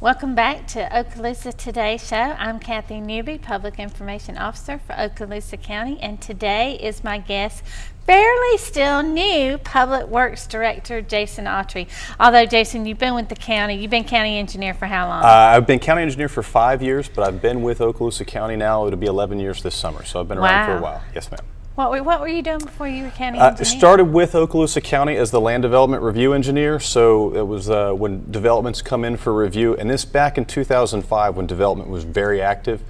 Welcome back to Okaloosa Today Show. I'm Kathy Newby, Public Information Officer for Okaloosa County, and today is my guest, fairly still new Public Works Director, Jason Autry. Although, Jason, you've been with the county. You've been county engineer for how long? I've been county engineer for 5 years, but I've been with Okaloosa County now. It'll be 11 years this summer, so I've been around for a while. Yes, ma'am. What were you doing before you were county engineer? Started with Okaloosa County as the land development review engineer. So it was when developments come in for review, and this back in 2005 when development was very active.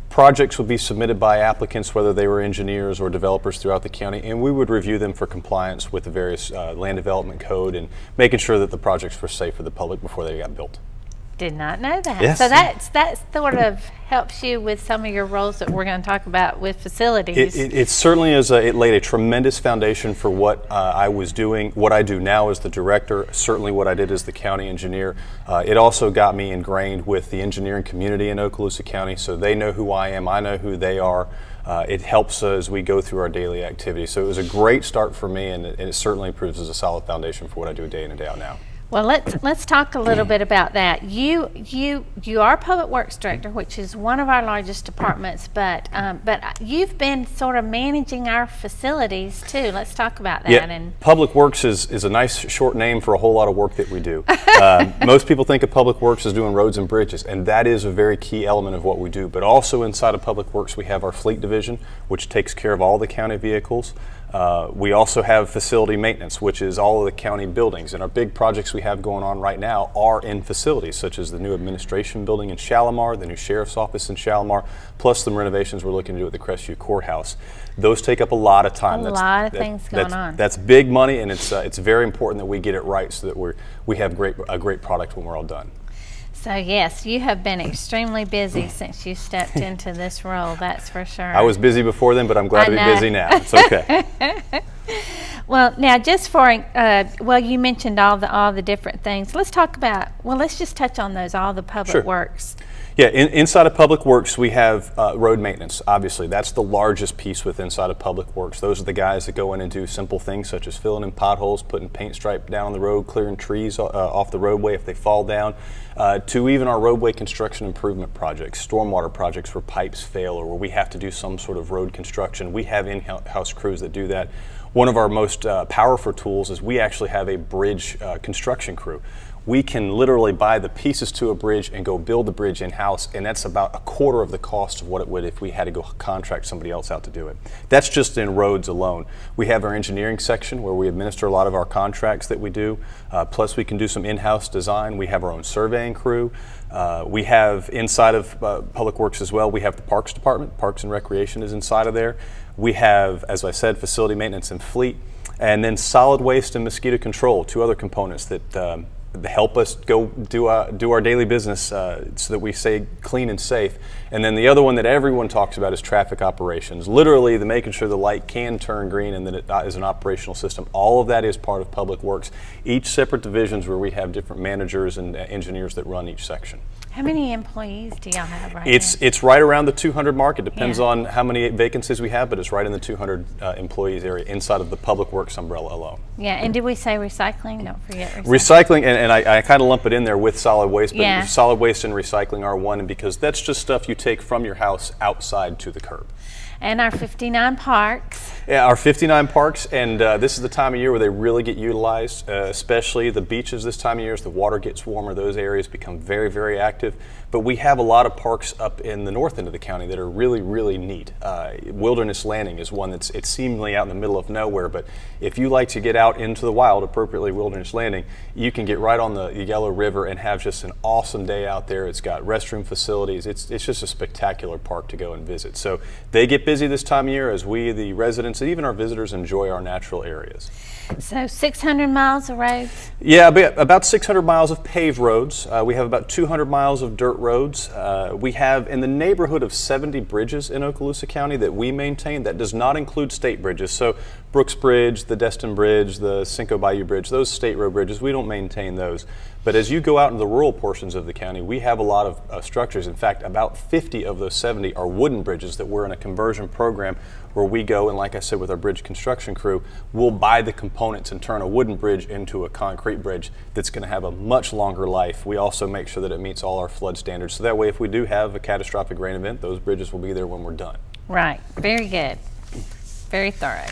Projects would be submitted by applicants, whether they were engineers or developers throughout the county, and we would review them for compliance with the various land development code and making sure that the projects were safe for the public before they got built. Did not know that. Yes. So that sort of helps you with some of your roles that we're going to talk about with facilities. It certainly is. It laid a tremendous foundation for what I was doing. What I do now as the director, certainly what I did as the county engineer. It also got me ingrained with the engineering community in Okaloosa County, so they know who I am, I know who they are. It helps as we go through our daily activities. So it was a great start for me, and it certainly proves as a solid foundation for what I do day in and day out now. Well, let's talk a little bit about that. You are Public Works Director, which is one of our largest departments, but you've been sort of managing our facilities too. Let's talk about that. Yeah, And Public Works is a nice short name for a whole lot of work that we do. Most people think of Public Works as doing roads and bridges, and that is a very key element of what we do. But also inside of Public Works, we have our fleet division, which takes care of all the county vehicles. We also have facility maintenance, which is all of the county buildings, and our big projects we have going on right now are in facilities, such as the new administration building in Shalimar, the new sheriff's office in Shalimar, plus some renovations we're looking to do at the Crestview Courthouse. Those take up a lot of time. A lot of things going on. That's big money, and it's very important that we get it right so that we have a great product when we're all done. so yes, you have been extremely busy since you stepped into this role. That's for sure. I was busy before then, but I'm glad to be busy now. It's okay. Well, now just for you mentioned all the different things. Let's talk about. Well, let's just touch on those. All the public works. Yeah, inside of Public Works, we have road maintenance. Obviously, that's the largest piece with inside of Public Works. Those are the guys that go in and do simple things such as filling in potholes, putting paint stripe down on the road, clearing trees off the roadway if they fall down, to even our roadway construction improvement projects, stormwater projects where pipes fail or where we have to do some sort of road construction. We have in-house crews that do that. One of our most powerful tools is we actually have a bridge construction crew. We can literally buy the pieces to a bridge and go build the bridge in-house, and that's about a quarter of the cost of what it would if we had to go contract somebody else out to do it. That's just in roads alone. We have our engineering section where we administer a lot of our contracts that we do, plus we can do some in-house design. We have our own surveying crew. We have inside of Public Works as well, we have the Parks Department. Parks and Recreation is inside of there. We have, as I said, facility maintenance and fleet, and then solid waste and mosquito control, two other components that help us go do our daily business so that we stay clean and safe. And then the other one that everyone talks about is traffic operations. Literally, the making sure the light can turn green and that it is an operational system. All of that is part of Public Works. Each separate divisions where we have different managers and engineers that run each section. How many employees do y'all have right now? It's right around the 200 mark. It depends on how many vacancies we have, but it's right in the 200 employees area inside of the Public Works umbrella alone. Yeah, and did we say recycling? Don't forget recycling. Recycling, and I kind of lump it in there with solid waste, but Yeah. solid waste and recycling are one, because that's just stuff you take from your house outside to the curb. And our 59 parks. Yeah, our 59 parks, and this is the time of year where they really get utilized, especially the beaches this time of year. As the water gets warmer, those areas become very, very active. But we have a lot of parks up in the north end of the county that are really, really neat. Wilderness Landing is one it's seemingly out in the middle of nowhere, but if you like to get out into the wild, appropriately Wilderness Landing, you can get right on the Yellow River and have just an awesome day out there. It's got restroom facilities. It's just a spectacular park to go and visit. So they get busy this time of year as we, the residents, and even our visitors enjoy our natural areas. So 600 miles of roads? Yeah, about 600 miles of paved roads. We have about 200 miles of dirt roads. We have in the neighborhood of 70 bridges in Okaloosa County that we maintain. That does not include state bridges. So Brooks Bridge, the Destin Bridge, the Cinco Bayou Bridge, those state road bridges, we don't maintain those. But as you go out into the rural portions of the county, we have a lot of structures. In fact, about 50 of those 70 are wooden bridges that we're in a conversion program where we go, and like I said, with our bridge construction crew, we'll buy the components and turn a wooden bridge into a concrete bridge that's going to have a much longer life. We also make sure that it meets all our flood standards. So that way, if we do have a catastrophic rain event, those bridges will be there when we're done. Right. Very good. Very thorough.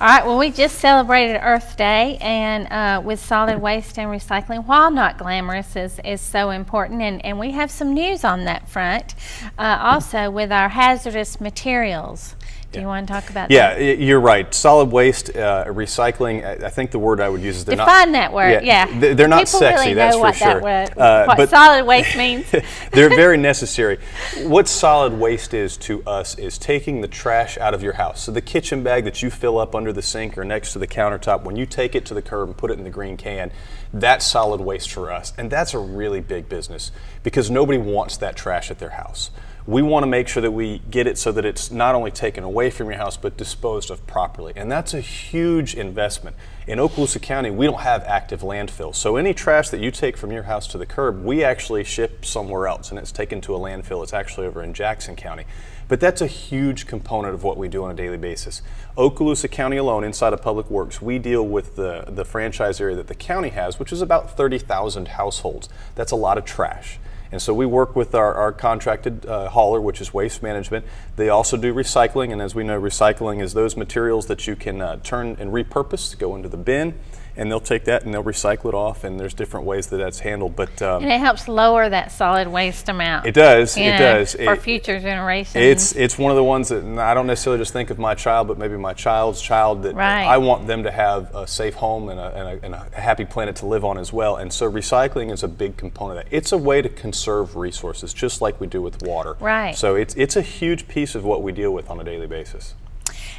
All right, well, we just celebrated Earth Day, and with solid waste and recycling, while not glamorous, is so important, and we have some news on that front. Also, with our hazardous materials. Do you want to talk about that? Yeah, you're right. Solid waste, recycling, I think the word I would use is they're Define that word, yeah. They're not People sexy, really that's know for what sure. What solid waste means. They're very necessary. What solid waste is to us is taking the trash out of your house. So the kitchen bag that you fill up under the sink or next to the countertop, when you take it to the curb and put it in the green can, that's solid waste for us. And that's a really big business because nobody wants that trash at their house. We want to make sure that we get it so that it's not only taken away from your house, but disposed of properly. And that's a huge investment. In Okaloosa County, we don't have active landfills. So any trash that you take from your house to the curb, we actually ship somewhere else, and it's taken to a landfill. It's actually over in Jackson County. But that's a huge component of what we do on a daily basis. Okaloosa County alone, inside of Public Works, we deal with the franchise area that the county has, which is about 30,000 households. That's a lot of trash. And so we work with our contracted hauler, which is Waste Management. They also do recycling, and as we know, recycling is those materials that you can turn and repurpose to go into the bin, and they'll take that and they'll recycle it off, and there's different ways that that's handled. But and it helps lower that solid waste amount. It does. It does. For future generations. It's one of the ones that I don't necessarily just think of my child, but maybe my child's child, that right. I want them to have a safe home and a happy planet to live on as well. And so recycling is a big component of that. It's a way to conserve resources, just like we do with water. Right. So it's a huge piece of what we deal with on a daily basis.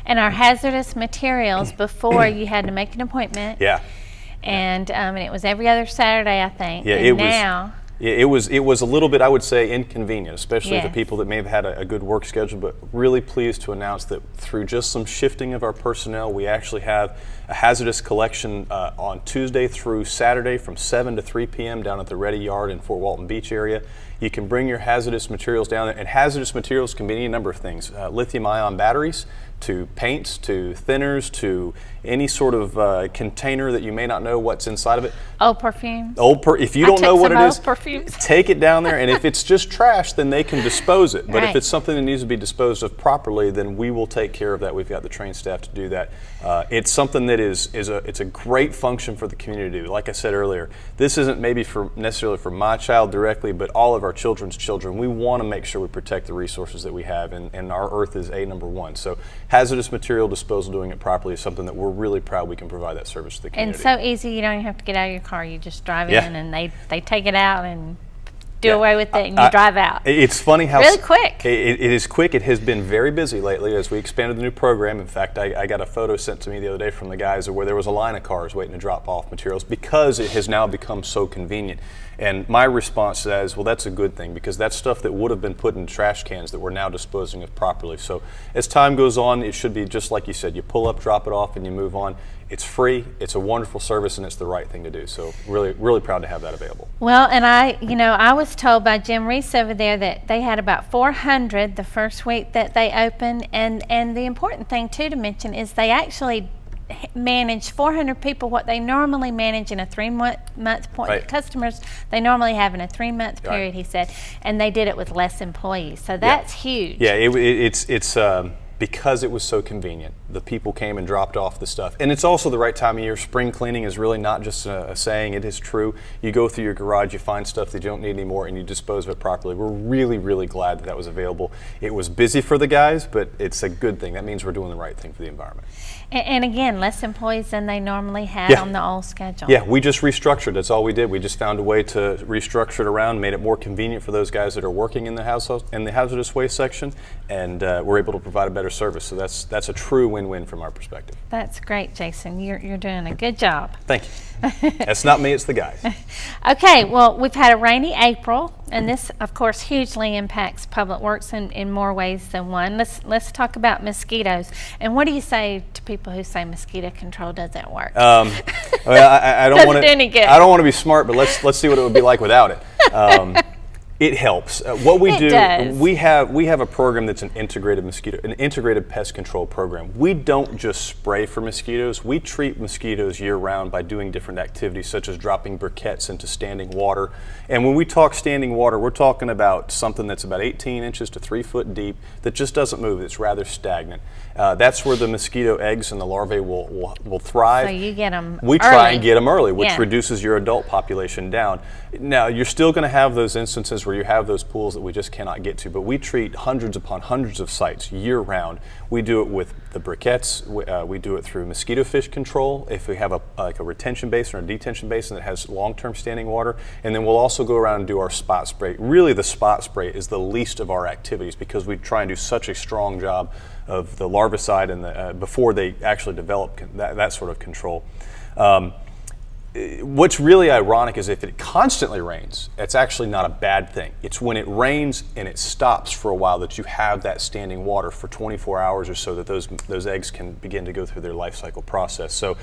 And our hazardous materials, before you had to make an appointment. Yeah. And it was every other Saturday, I think. Yeah, and it was a little bit, I would say, inconvenient, especially yes. the people that may have had a good work schedule, but really pleased to announce that through just some shifting of our personnel, we actually have a hazardous collection on Tuesday through Saturday from 7 to 3 p.m. down at the Ready Yard in Fort Walton Beach area. You can bring your hazardous materials down there, and hazardous materials can be any number of things, lithium-ion batteries, to paints, to thinners, to any sort of container that you may not know what's inside of it. Old perfumes. If you don't know what it is, perfumes. take it down there, and if it's just trash, then they can dispose it. But right. if it's something that needs to be disposed of properly, then we will take care of that. We've got the trained staff to do that. It's something that it's a great function for the community. Like I said earlier, this isn't maybe necessarily for my child directly, but all of our children's children. We want to make sure we protect the resources that we have, and our earth is number one. So hazardous material disposal, doing it properly, is something that we're really proud we can provide that service to the community. And so easy, you don't even have to get out of your car. You just drive yeah. in, and they take it out and do yeah. away with it, and you drive out. It's funny how really quick. It is quick. It has been very busy lately as we expanded the new program. In fact, I got a photo sent to me the other day from the guys where there was a line of cars waiting to drop off materials because it has now become so convenient. And my response is, well, that's a good thing, because that's stuff that would have been put in trash cans that we're now disposing of properly. So as time goes on, it should be just like you said. You pull up, drop it off, and you move on. It's free, it's a wonderful service, and it's the right thing to do. So really, really proud to have that available. Well, and I was told by Jim Reese over there that they had about 400 the first week that they opened. And the important thing, too, to mention is they actually manage 400 people what they normally manage in a 3-month point. Right. Customers they normally have in a 3-month period, right. He said, and they did it with less employees. So that's huge. Yeah, it's because it was so convenient. The people came and dropped off the stuff. And it's also the right time of year. Spring cleaning is really not just a saying, it is true. You go through your garage, you find stuff that you don't need anymore, and you dispose of it properly. We're really, really glad that was available. It was busy for the guys, but it's a good thing. That means we're doing the right thing for the environment. And again, less employees than they normally had yeah. on the old schedule. Yeah, we just restructured. That's all we did. We just found a way to restructure it around, made it more convenient for those guys that are working in the hazardous waste section, and we're able to provide a better service. So that's a true win-win from our perspective. That's great, Jason. You're doing a good job. Thank you. That's not me, it's the guys. Okay, well, we've had a rainy April, and this, of course, hugely impacts Public Works in more ways than one. Let's talk about mosquitoes. And what do you say to people who say mosquito control doesn't work? I don't want to. I don't want to be smart, but let's see what it would be like without it. It helps. What we do, does. we have a program that's an integrated pest control program. We don't just spray for mosquitoes. We treat mosquitoes year-round by doing different activities, such as dropping briquettes into standing water. And when we talk standing water, we're talking about something that's about 18 inches to 3 foot deep that just doesn't move. It's rather stagnant. That's where the mosquito eggs and the larvae will thrive. So you get them We early. try and get them early, which Yeah. reduces your adult population down. Now, you're still going to have those instances where you have those pools that we just cannot get to, but we treat hundreds upon hundreds of sites year-round. We do it with the briquettes. We do it through mosquito fish control if we have a retention basin or a detention basin that has long-term standing water. And then we'll also go around and do our spot spray. Really, the spot spray is the least of our activities because we try and do such a strong job of the larvicide and before they actually develop that sort of control. What's really ironic is if it constantly rains, it's actually not a bad thing. It's when it rains and it stops for a while that you have that standing water for 24 hours or so that those eggs can begin to go through their life cycle process. So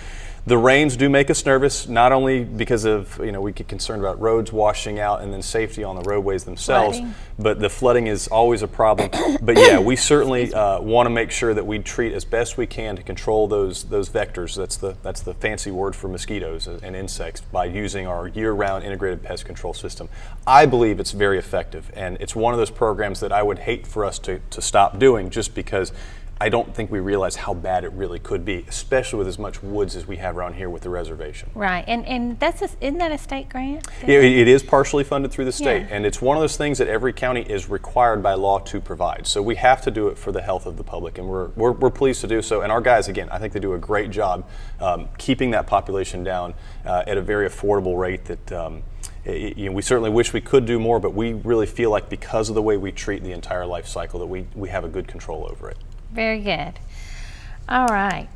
the rains do make us nervous, not only because of, we get concerned about roads washing out and then safety on the roadways themselves, Flooding. but the flooding is always a problem. But yeah, we certainly want to make sure that we treat as best we can to control those vectors. That's the fancy word for mosquitoes and insects by using our year-round integrated pest control system. I believe it's very effective, and it's one of those programs that I would hate for us to stop doing just because I don't think we realize how bad it really could be, especially with as much woods as we have around here with the reservation. Right, and isn't that a state grant? It is partially funded through the state, Yeah. and it's one of those things that every county is required by law to provide. So we have to do it for the health of the public, and we're pleased to do so. And our guys, again, I think they do a great job keeping that population down at a very affordable rate that we certainly wish we could do more, but we really feel like because of the way we treat the entire life cycle that we have a good control over it. Very good. All right.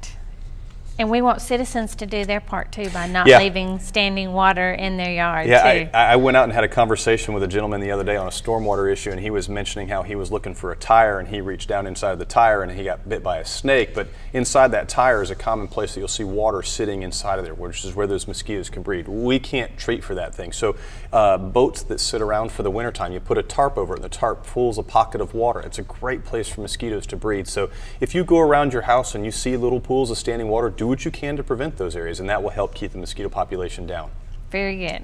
And we want citizens to do their part too by not Yeah. leaving standing water in their yard Yeah, too. I went out and had a conversation with a gentleman the other day on a stormwater issue, and he was mentioning how he was looking for a tire, and he reached down inside of the tire and he got bit by a snake. But inside that tire is a common place that you'll see water sitting inside of there, which is where those mosquitoes can breed. We can't treat for that thing. So boats that sit around for the wintertime, you put a tarp over it, and the tarp pulls a pocket of water. It's a great place for mosquitoes to breed. So if you go around your house and you see little pools of standing water, do what you can to prevent those areas, and that will help keep the mosquito population down. Very good.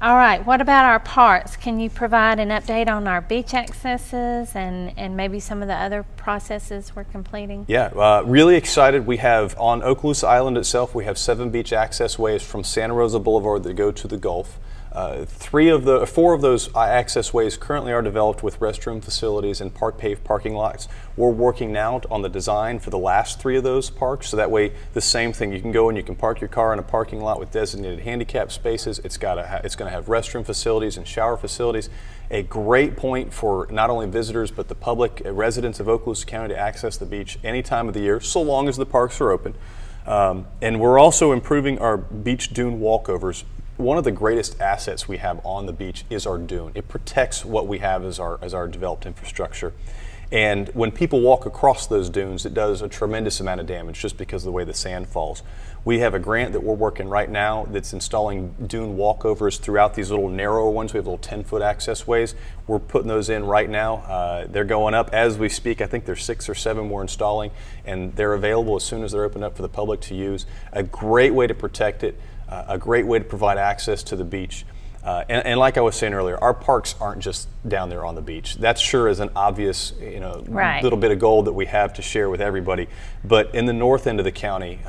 All right, what about our parks? Can you provide an update on our beach accesses and maybe some of the other processes we're completing? Yeah, really excited. We have on Okaloosa Island itself, we have 7 beach access ways from Santa Rosa Boulevard that go to the Gulf. 4 of those access ways currently are developed with restroom facilities and paved parking lots. We're working now on the design for the last 3 of those parks, so that way the same thing, you can go and you can park your car in a parking lot with designated handicap spaces. It's going to have restroom facilities and shower facilities. A great point for not only visitors but the public, residents of Okaloosa County to access the beach any time of the year, so long as the parks are open. And we're also improving our beach dune walkovers. One of the greatest assets we have on the beach is our dune. It protects what we have as our developed infrastructure. And when people walk across those dunes, it does a tremendous amount of damage just because of the way the sand falls. We have a grant that we're working right now that's installing dune walkovers throughout these little narrower ones. We have little 10-foot access ways. We're putting those in right now. They're going up as we speak. I think there's 6 or 7 we're installing, and they're available as soon as they're opened up for the public to use. A great way to protect it. A great way to provide access to the beach. And like I was saying earlier, our parks aren't just down there on the beach. That sure is an obvious, Right. little bit of gold that we have to share with everybody. But in the north end of the county,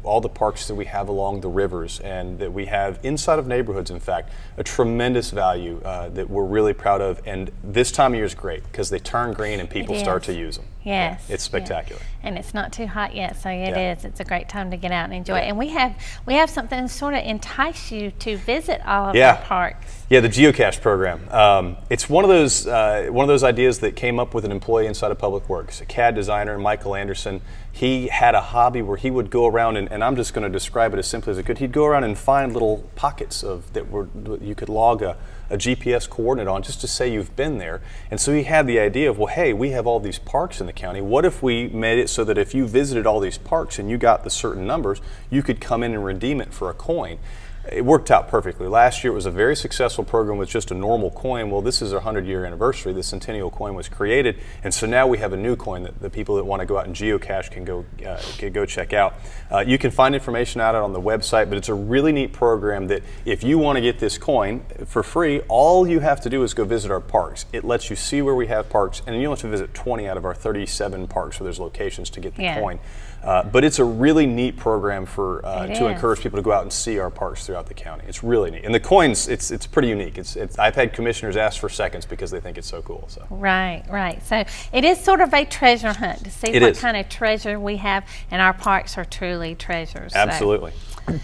all the parks that we have along the rivers and that we have inside of neighborhoods, in fact, a tremendous value that we're really proud of. And this time of year is great because they turn green and people It start is. to use them. Yes. It's spectacular. And it's not too hot yet, so it Yeah. is. It's a great time to get out and enjoy it. And we have something to sort of entice you to visit all of our parks. Yeah, the geocache program. It's one of those ideas that came up with an employee inside of Public Works, a CAD designer, Michael Anderson. He had a hobby where he would go around, and I'm just going to describe it as simply as I could. He'd go around and find little pockets you could log a GPS coordinate on just to say you've been there. And so he had the idea of, well, hey, we have all these parks in the county. What if we made it so that if you visited all these parks and you got the certain numbers, you could come in and redeem it for a coin? It worked out perfectly. Last year it was a very successful program with just a normal coin. Well, this is our 100-year anniversary. The Centennial coin was created, and so now we have a new coin that the people that want to go out and geocache can go check out. You can find information out on the website, but it's a really neat program that if you want to get this coin for free, all you have to do is go visit our parks. It lets you see where we have parks, and you don't have to visit 20 out of our 37 parks where there's locations to get the coin. But it's a really neat program to encourage people to go out and see our parks throughout the county. It's really neat. And the coins, it's pretty unique. I've had commissioners ask for seconds because they think it's so cool. So. Right. So it is sort of a treasure hunt to see what kind of treasure we have, and our parks are truly treasures. Absolutely. So.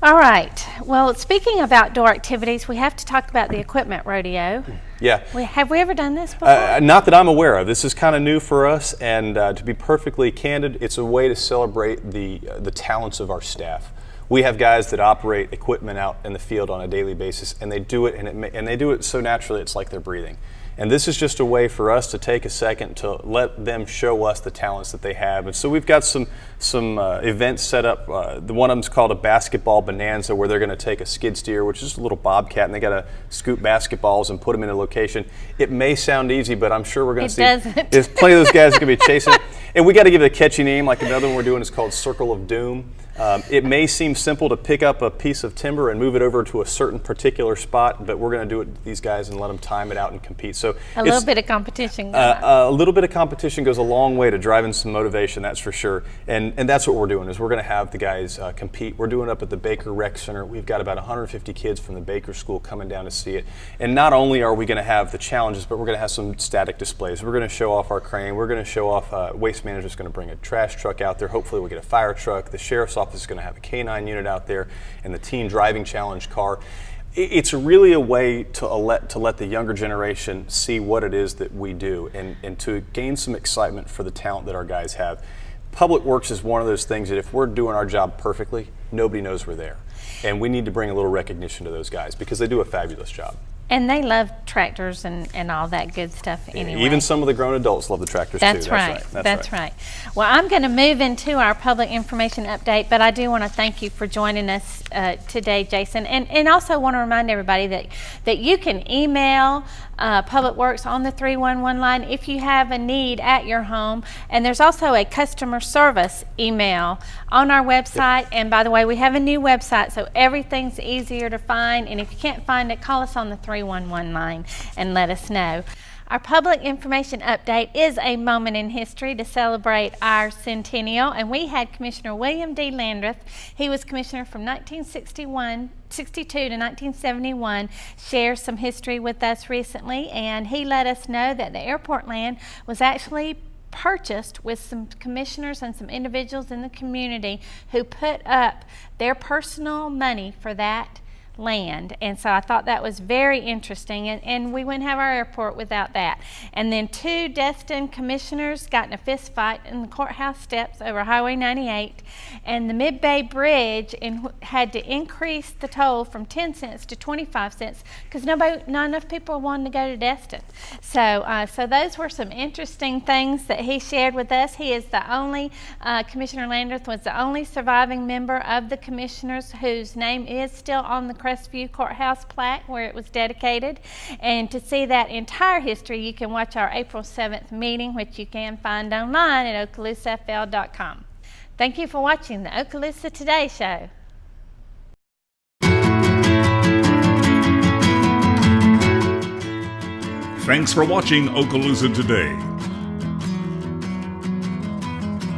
All right. Well, speaking of outdoor activities, we have to talk about the equipment rodeo. Yeah. Have we ever done this before? Not that I'm aware of. This is kind of new for us, and to be perfectly candid, it's a way to celebrate the talents of our staff. We have guys that operate equipment out in the field on a daily basis, and they do it, and they do it so naturally it's like they're breathing. And this is just a way for us to take a second to let them show us the talents that they have. And so we've got some events set up. The one of them's called a basketball bonanza, where they're going to take a skid steer, which is just a little bobcat, and they got to scoop basketballs and put them in a location. It may sound easy, but I'm sure we're going to see there's plenty of those guys that can be chasing it. And we got to give it a catchy name. Like another one we're doing is called Circle of Doom. It may seem simple to pick up a piece of timber and move it over to a certain particular spot, but we're going to do it to these guys and let them time it out and compete. So a little bit of competition. A little bit of competition goes a long way to driving some motivation, that's for sure. And that's what we're doing, is we're going to have the guys compete. We're doing it up at the Baker Rec Center. We've got about 150 kids from the Baker School coming down to see it. And not only are we going to have the challenges, but we're going to have some static displays. We're going to show off our crane. We're going to show off, Waste Manager's going to bring a trash truck out there. Hopefully we'll get a fire truck. The Sheriff's Office is going to have a K-9 unit out there, and the Teen Driving Challenge car. It's really a way to let the younger generation see what it is that we do, and to gain some excitement for the talent that our guys have. Public Works is one of those things that if we're doing our job perfectly, nobody knows we're there. And we need to bring a little recognition to those guys because they do a fabulous job. And they love tractors and all that good stuff anyway. Even some of the grown adults love the tractors too. That's right. Well, I'm going to move into our public information update, but I do want to thank you for joining us today, Jason. And also want to remind everybody that you can email Public Works on the 311 line if you have a need at your home. And there's also a customer service email on our website. Yep. And by the way, we have a new website, so everything's easier to find. And if you can't find it, call us on the 311 line and let us know. Our public information update is a moment in history to celebrate our centennial, and we had Commissioner William D. Landreth. He was commissioner from 1962 to 1971, share some history with us recently, and he let us know that the airport land was actually purchased with some commissioners and some individuals in the community who put up their personal money for that land. And so I thought that was very interesting, and we wouldn't have our airport without that. And then 2 Destin commissioners got in a fist fight in the courthouse steps over Highway 98, and the Mid-Bay Bridge had to increase the toll from 10 cents to 25 cents because not enough people wanted to go to Destin. So those were some interesting things that he shared with us. He is the only, Commissioner Landreth was the only surviving member of the commissioners whose name is still on the Crestview Courthouse plaque where it was dedicated. And to see that entire history, you can watch our April 7th meeting, which you can find online at OkaloosaFL.com. Thank you for watching the Okaloosa Today Show. Thanks for watching Okaloosa Today.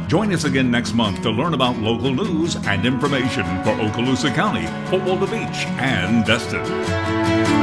Join us again next month to learn about local news and information for Okaloosa County, Fort Walton Beach, and Destin.